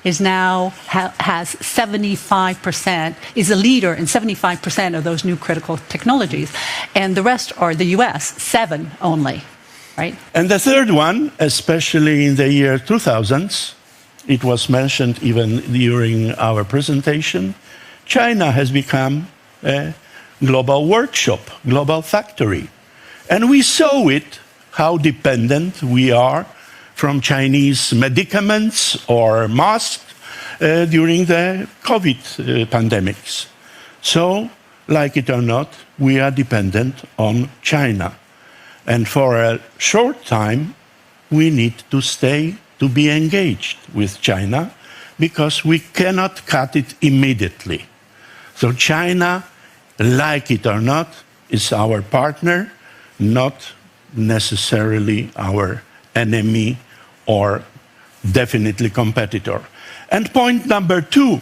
is now has 75%, is a leader in 75% of those new critical technologies, and the rest are the US, 7 only, right? And the third one, especially in the year 2000s, it was mentioned even during our presentation, China has become a global workshop, global factory. And we saw it, how dependent we are from Chinese medicaments or masks during the COVID pandemics. So, like it or not, we are dependent on China. And for a short time, we need to be engaged with China, because we cannot cut it immediately. So China, like it or not, is our partner, not necessarily our enemy or definitely competitor. And point number 2,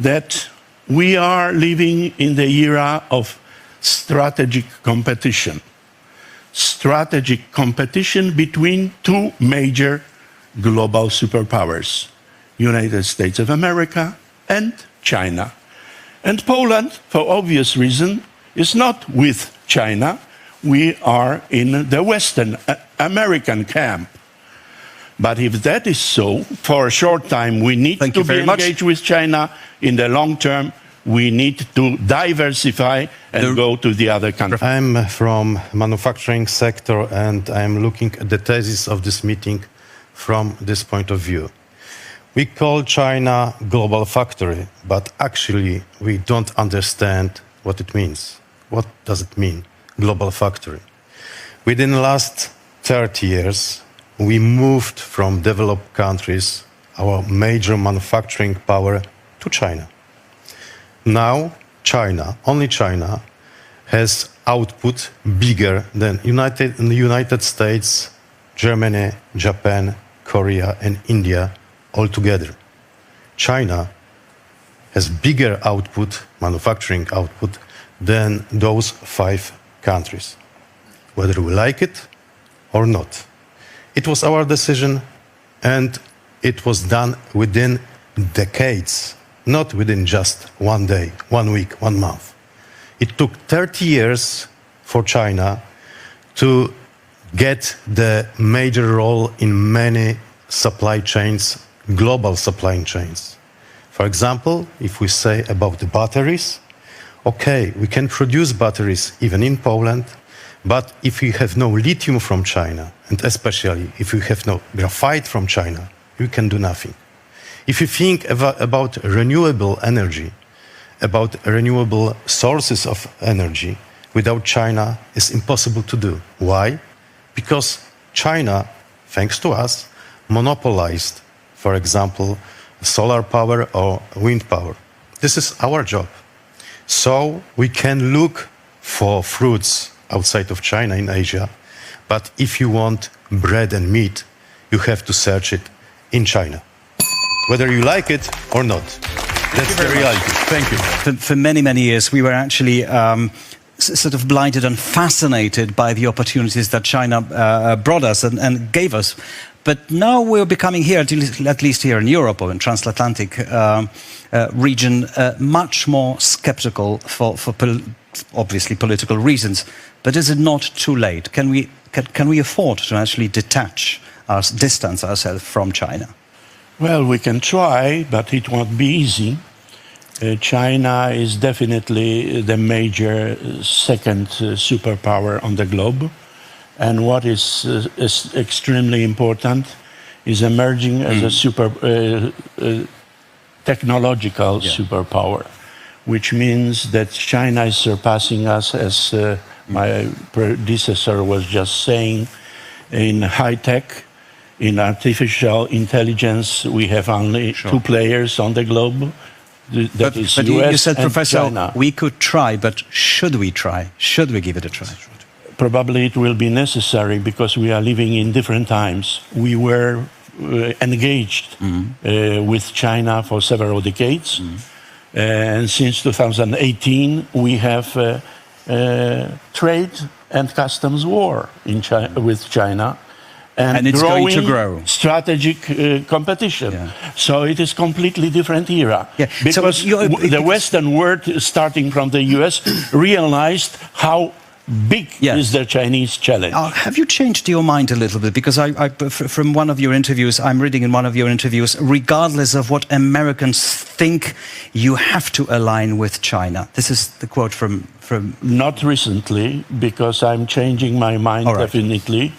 that we are living in the era of strategic competition. Strategic competition between 2 major global superpowers, United States of America and China. And Poland, for obvious reason, is not with China. We are in the Western American camp. But if that is so, for a short time we need to be engaged with China. In the long term, we need to diversify and go to the other countries. I'm from manufacturing sector, and I'm looking at the thesis of this meeting from this point of view. We call China global factory, but actually we don't understand what it means. What does it mean, global factory? Within the last 30 years, we moved from developed countries, our major manufacturing power, to China. Now, China, only China, has output bigger than the United States, Germany, Japan, Korea, and India altogether. China has bigger output, manufacturing output, than those 5 countries, whether we like it or not. It was our decision, and it was done within decades, not within just one day, 1 week, 1 month. It took 30 years for China to get the major role in many supply chains, global supply chains. For example, if we say about the batteries, okay, we can produce batteries even in Poland, but if we have no lithium from China, and especially if we have no graphite from China, we can do nothing. If you think about renewable energy, about renewable sources of energy, without China, it's impossible to do. Why? Because China, thanks to us, monopolized, for example, solar power or wind power. This is our job. So we can look for fruits outside of China in Asia, but if you want bread and meat, you have to search it in China, whether you like it or not. That's the reality. Thank you. For many, many years, we were actually sort of blinded and fascinated by the opportunities that China brought us and gave us. But now we're becoming here, at least here in Europe or in transatlantic region, much more skeptical for obviously political reasons. But is it not too late? Can we afford to actually distance ourselves from China? Well, we can try, but it won't be easy. China is definitely the major second superpower on the globe. And what is extremely important is emerging as a technological superpower, which means that China is surpassing us, as my predecessor was just saying, in high tech. In artificial intelligence, we have only 2 players on the globe. That is but US you said, and Professor, China. we could try, but should we try? Should we give it a try? Probably it will be necessary, because we are living in different times. We were engaged with China for several decades. And since 2018, we have trade and customs war with China. And it's growing going to grow. strategic competition. Yeah. So it is completely different era. Yeah. So Because the Western world, starting from the US, realized how big Yeah. is the Chinese challenge. Have you changed your mind a little bit? Because from one of your interviews, I'm reading in one of your interviews, regardless of what Americans think, you have to align with China. This is the quote from... Not recently, because I'm changing my mind All right. definitely,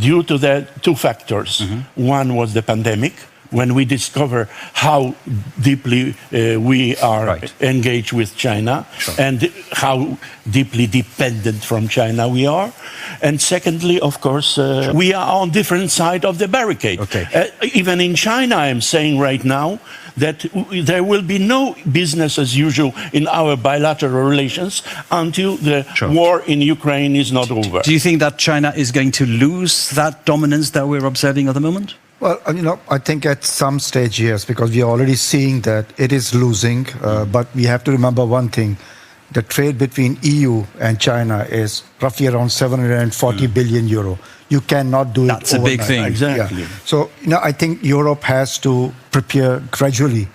due to the two factors. One was the pandemic, when we discover how deeply we are Right. engaged with China and how deeply dependent from China we are. And secondly, of course, we are on different side of the barricade. Okay. Even in China, I'm saying right now that there will be no business as usual in our bilateral relations until the war in Ukraine is not over. Do you think that China is going to lose that dominance that we're observing at the moment? Well, I think at some stage, yes, because we are already seeing that it is losing. But we have to remember one thing. The trade between EU and China is roughly around 740 billion euro. You cannot do it That's a big overnight. thing. Exactly. Yeah. So, I think Europe has to prepare gradually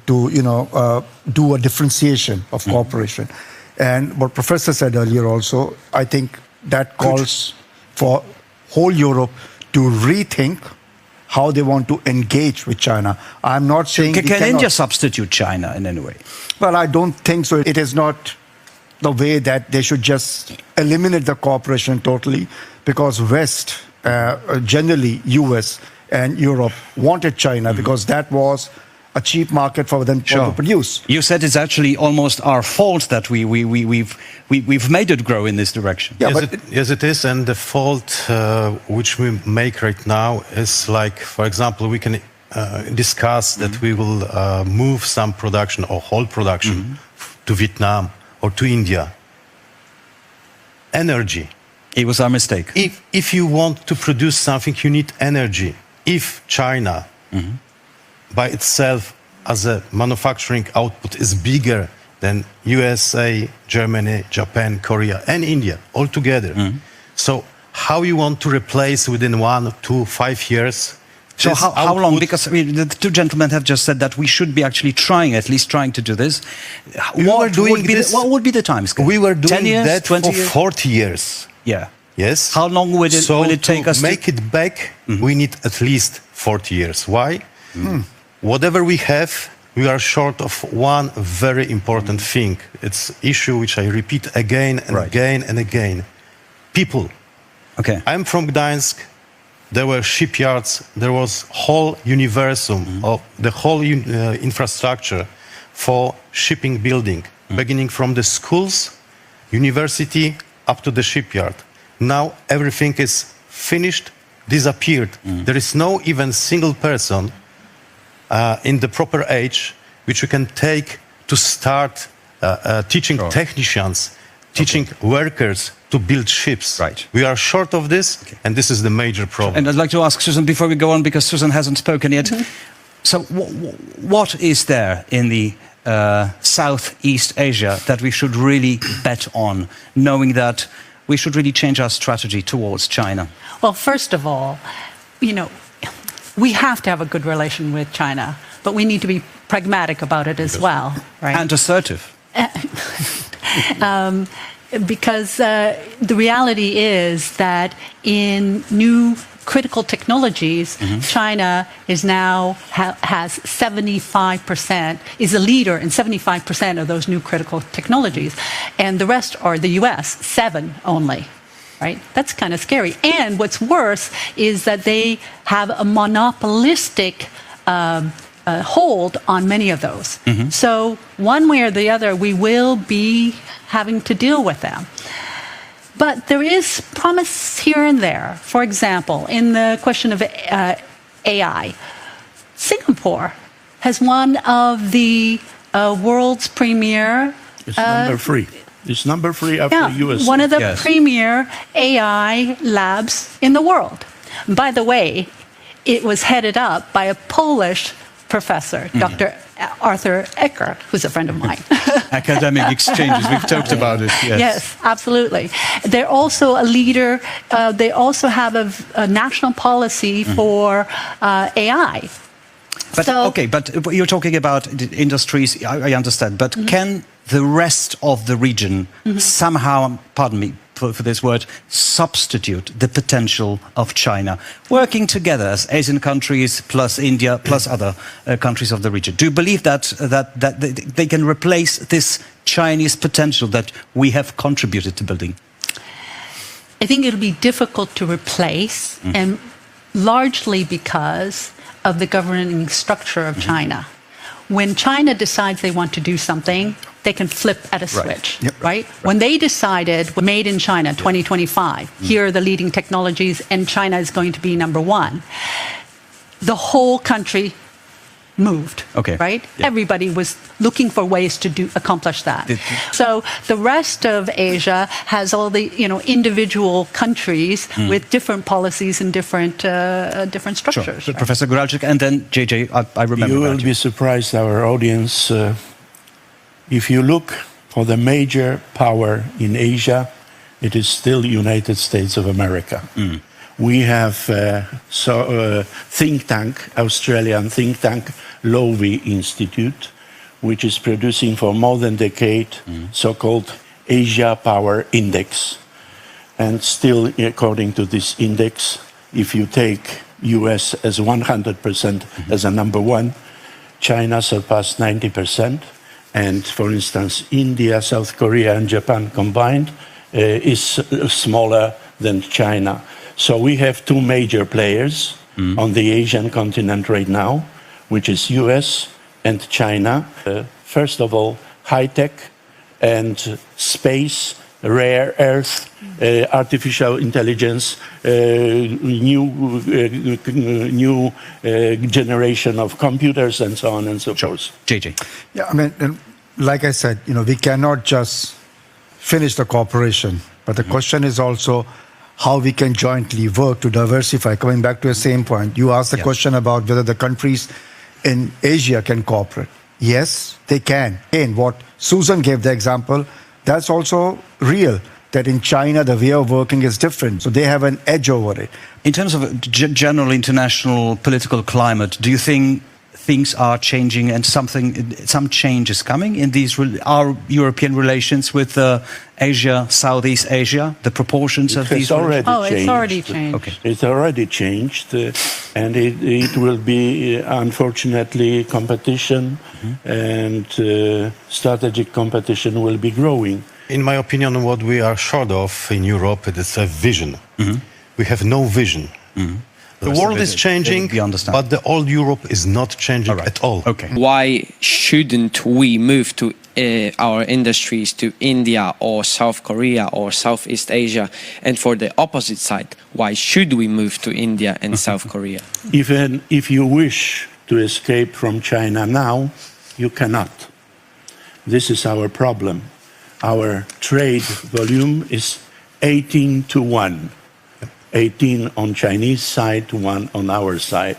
to, do a differentiation of cooperation. And what Professor said earlier also, I think that calls for whole Europe to rethink how they want to engage with China. I'm not saying... Can India substitute China in any way? Well, I don't think so. It is not the way that they should just eliminate the cooperation totally, because West, generally US and Europe, wanted China because that was a cheap market for them to produce. You said it's actually almost our fault that we've made it grow in this direction. Yeah, Yes, it is. And the fault which we make right now is like, for example, we can discuss that we will move some production or whole production to Vietnam or to India. Energy. It was our mistake. If you want to produce something, you need energy. If China by itself as a manufacturing output is bigger than USA, Germany, Japan, Korea and India all together. So how you want to replace within 1 to 5 years? So how long? Because the two gentlemen have just said that we should be actually at least trying to do this. What would be the time scale? We were doing 10 years, that 20 for years? 40 years. Yeah. Yes. How long will it take us to make it back? We need at least 40 years. Why? Whatever we have, we are short of one very important thing. It's an issue which I repeat again and again and again. People. Okay. I'm from Gdańsk. There were shipyards. There was whole universum of the whole infrastructure for shipping building, beginning from the schools, university, up to the shipyard. Now everything is finished, disappeared. There is no even single person in the proper age which we can take to start teaching technicians, teaching workers to build ships. Right. We are short of this, and this is the major problem. And I'd like to ask Susan before we go on, because Susan hasn't spoken yet. So what is there in the Southeast Asia that we should really bet on, knowing that we should really change our strategy towards China? Well, first of all, we have to have a good relation with China, but we need to be pragmatic about it as well, right? And assertive. Because the reality is that in new critical technologies, China is now has 75%, is a leader in 75% of those new critical technologies. And the rest are the US, 7 only. Right? That's kind of scary. And what's worse is that they have a monopolistic hold on many of those. So one way or the other, we will be having to deal with them. But there is promise here and there. For example, in the question of AI, Singapore has one of the world's premier... It's number 3. It's number 3 after US. One of the premier AI labs in the world. By the way, it was headed up by a Polish professor, Dr. Arthur Ecker, who's a friend of mine. Academic exchanges, we've talked about it. Yes. Yes, absolutely. They're also a leader. They also have a national policy for AI. But but you're talking about the industries, I understand, but can the rest of the region somehow, pardon me for this word, substitute the potential of China, working together as Asian countries plus India plus other countries of the region? Do you believe that they can replace this Chinese potential that we have contributed to building? I think it'll be difficult to replace, and largely because of the governing structure of China. When China decides they want to do something, they can flip at a switch, right? When they decided, made in China 2025, here are the leading technologies and China is going to be number one, the whole country moved, right? Yeah. Everybody was looking for ways to accomplish that. So the rest of Asia has all the individual countries with different policies and different structures. Sure. Right? Professor Guralczyk, and then JJ, I remember you will be surprised, our audience, if you look for the major power in Asia, it is still United States of America. We have think tank, Australian think tank, Lowy Institute, which is producing for more than a decade so-called Asia Power Index. And still, according to this index, if you take US as 100% as a number one, China surpassed 90%. And for instance, India, South Korea, and Japan combined is smaller than China. So we have two major players on the Asian continent right now, which is US and China. First of all, high-tech and space, rare earth, artificial intelligence, new generation of computers, and so on and so forth. JJ. Yeah, I mean, like I said, we cannot just finish the cooperation, but the question is also how we can jointly work to diversify. Coming back to the same point, you asked the question about whether the countries in Asia can cooperate. Yes, they can. And what Susan gave the example, that's also real, that in China the way of working is different. So they have an edge over it. In terms of general international political climate, do you think things are changing and some change is coming in our European relations with Asia, Southeast Asia, the proportions of these? It's already changed. Okay. It's already changed, and it will be, unfortunately, competition, and strategic competition will be growing. In my opinion, what we are short of in Europe is a vision. We have no vision. The world is changing, but the old Europe is not changing at all. Okay. Why shouldn't we move to our industries to India or South Korea or Southeast Asia? And for the opposite side, why should we move to India and South Korea? Even if you wish to escape from China now, you cannot. This is our problem. Our trade volume is 18 to 1. 18 on Chinese side, 1 on our side.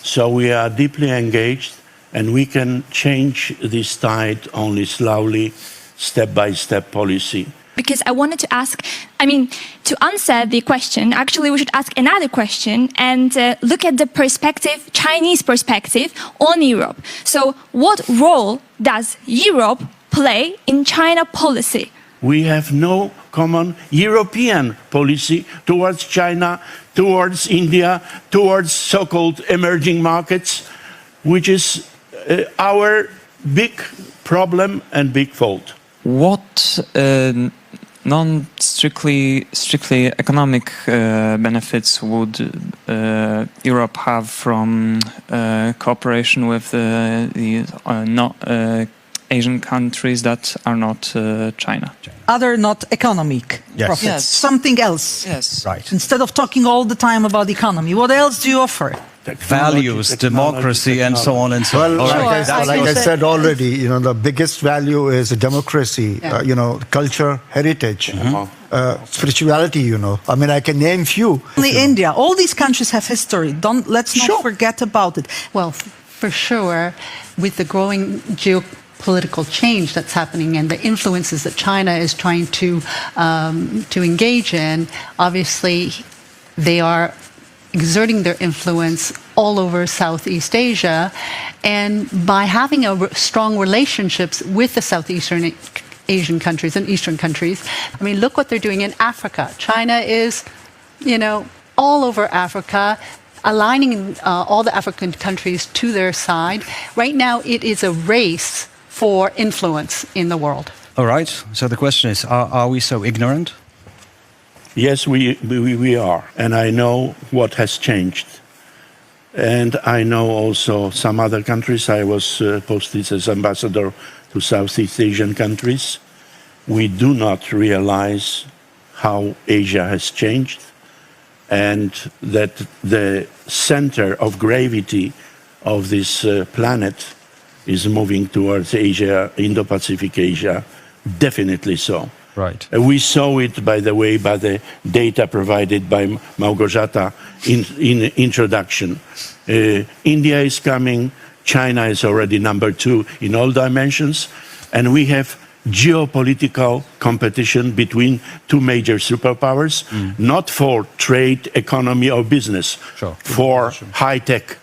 So we are deeply engaged, and we can change this tide only slowly, step-by-step policy. Because I wanted to ask, to answer the question, actually we should ask another question and look at the perspective, Chinese perspective on Europe. So what role does Europe play in China policy? We have no common European policy towards China, towards India, towards so-called emerging markets, which is our big problem and big fault. What non-strictly economic benefits would Europe have from cooperation with the Asian countries that are not China? Other not economic profits, Yes. something else. Yes. Right. Instead of talking all the time about the economy, what else do you offer? Values, democracy, and so on and so on. Well, like I said already, the biggest value is democracy, culture, heritage, spirituality, I can name few. Only India. All these countries have history. Let's not forget about it. Well, for sure, with the growing geopolitical change that's happening and the influences that China is trying to engage in, obviously they are exerting their influence all over Southeast Asia. And by having strong relationships with the Southeastern Asian countries and Eastern countries, I mean, look what they're doing in Africa. China is, all over Africa, aligning all the African countries to their side. Right now, it is a race for influence in the world. All right. So the question is, are we so ignorant? Yes, we are. And I know what has changed. And I know also some other countries. I was posted as ambassador to Southeast Asian countries. We do not realize how Asia has changed and that the center of gravity of this planet is moving towards Asia, Indo-Pacific Asia, definitely so. Right. We saw it, by the way, by the data provided by Małgorzata in introduction. India is coming, China is already number 2 in all dimensions, and we have geopolitical competition between 2 major superpowers, not for trade, economy, or business, for high tech.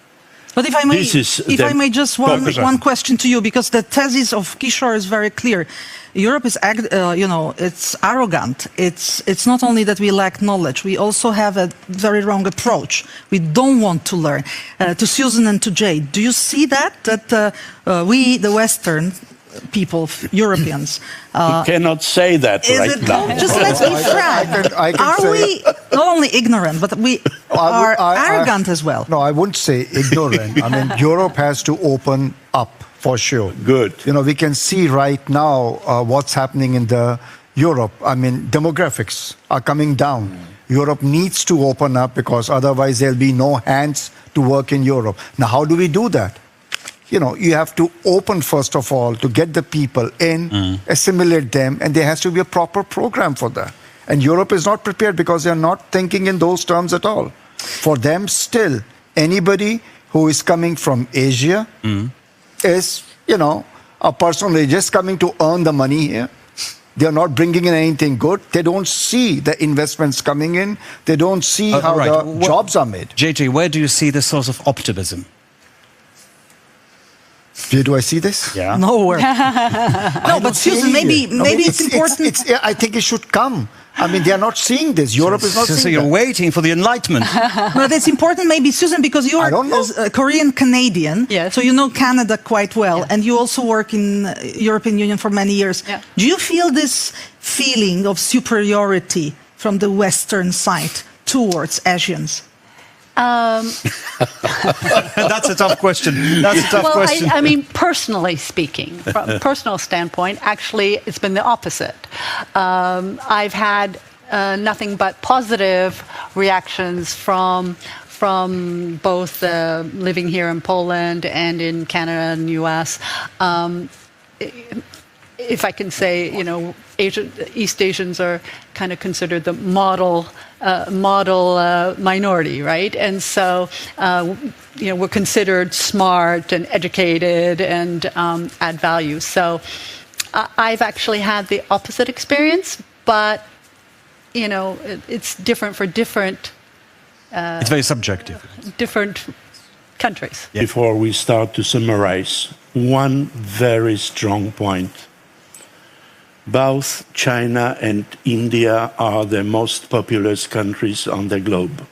But if I may, just one question to you, because the thesis of Kishore is very clear. Europe is, it's arrogant. It's not only that we lack knowledge, we also have a very wrong approach. We don't want to learn. To Susan and to Jade, do you see that we, the Western people, Europeans, you cannot say that right now. Just let's be frank. Are we not only ignorant, but we are arrogant as well? No, I wouldn't say ignorant. I mean, Europe has to open up. For sure. Good. We can see right now what's happening in Europe. I mean, demographics are coming down. Europe needs to open up because otherwise there'll be no hands to work in Europe. Now, how do we do that? You have to open, first of all, to get the people in, assimilate them, and there has to be a proper program for that. And Europe is not prepared because they're not thinking in those terms at all. For them, still, anybody who is coming from Asia is, a person who is just coming to earn the money here. They're not bringing in anything good. They don't see the investments coming in. They don't see how the jobs are made. JJ, where do you see the source of optimism? Where do I see this? Yeah. Nowhere. No, but Susan, maybe it's important. I think it should come. I mean, they are not seeing this. Europe is not seeing So you're waiting for the Enlightenment. No, that's important, maybe, Susan, because you are a Korean-Canadian, yes. So you know Canada quite well, and you also work in European Union for many years. Yeah. Do you feel this feeling of superiority from the Western side towards Asians? That's a tough question. That's a tough question. I mean, personally speaking, from a personal standpoint, actually, it's been the opposite. I've had nothing but positive reactions from both living here in Poland and in Canada and U.S. If I can say, East Asians are kind of considered the model minority, right? And so, we're considered smart and educated and add value. So, I've actually had the opposite experience, but it's different for different. It's very subjective. Different countries. Yeah. Before we start to summarize, one very strong point. Both China and India are the most populous countries on the globe.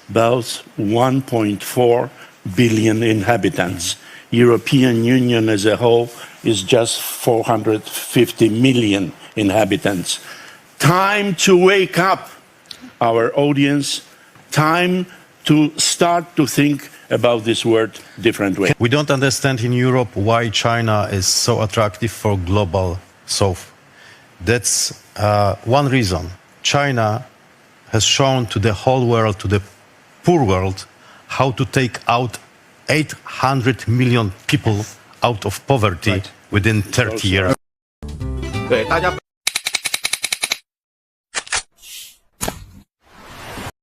Both 1.4 billion inhabitants. European Union as a whole is just 450 million inhabitants. Time to wake up our audience. Time to start to think about this word different way. We don't understand in Europe why China is so attractive for global south. That's one reason. China has shown to the whole world, to the poor world, how to take out 800 million people out of poverty within 30 years.